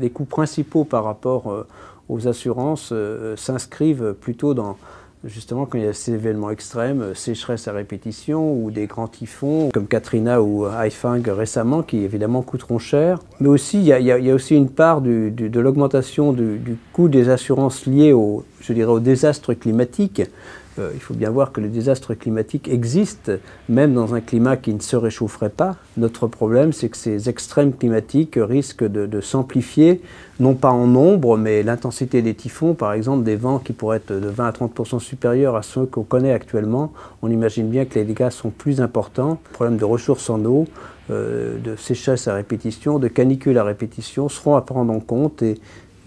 Les coûts principaux par rapport aux assurances s'inscrivent plutôt dans, justement, quand il y a ces événements extrêmes, sécheresse à répétition ou des grands typhons comme Katrina ou Haifeng récemment, qui évidemment coûteront cher. Mais aussi, il y a aussi une part de l'augmentation du coût des assurances liées je dirais, aux désastres climatiques. Il faut bien voir que les désastres climatiques existent, même dans un climat qui ne se réchaufferait pas. Notre problème, c'est que ces extrêmes climatiques risquent de s'amplifier, non pas en nombre, mais l'intensité des typhons, par exemple, des vents qui pourraient être de 20 à 30% supérieurs à ceux qu'on connaît actuellement. On imagine bien que les dégâts sont plus importants. Les problèmes de ressources en eau, de sécheresse à répétition, de canicule à répétition seront à prendre en compte et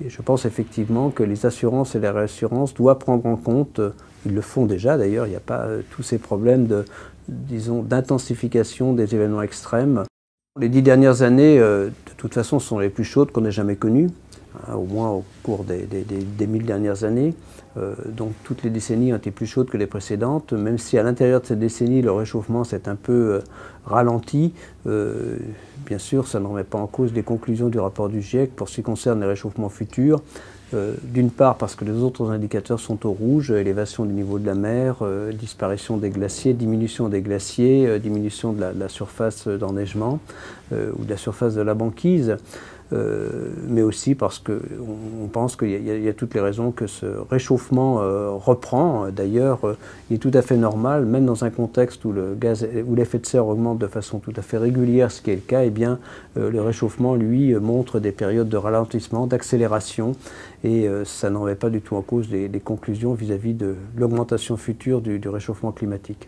je pense effectivement que les assurances et les réassurances doivent prendre en compte, ils le font déjà d'ailleurs, il n'y a pas tous ces problèmes d'intensification des événements extrêmes. Les 10 dernières années, de toute façon, sont les plus chaudes qu'on ait jamais connues, hein, au moins au cours des 1000 dernières années. Donc toutes les décennies ont été plus chaudes que les précédentes, même si à l'intérieur de cette décennie, le réchauffement s'est un peu ralenti. Bien sûr, ça ne remet pas en cause les conclusions du rapport du GIEC pour ce qui concerne les réchauffements futurs. D'une part parce que les autres indicateurs sont au rouge, élévation du niveau de la mer, disparition des glaciers, diminution des glaciers, diminution de la surface d'enneigement ou de la surface de la banquise. Mais aussi parce qu'on pense qu'il y a toutes les raisons que ce réchauffement reprend. D'ailleurs, il est tout à fait normal, même dans un contexte où l'effet de serre augmente de façon tout à fait régulière, ce qui est le cas, eh bien, le réchauffement, lui, montre des périodes de ralentissement, d'accélération, et ça n'en remet pas du tout en cause des conclusions vis-à-vis de l'augmentation future du réchauffement climatique.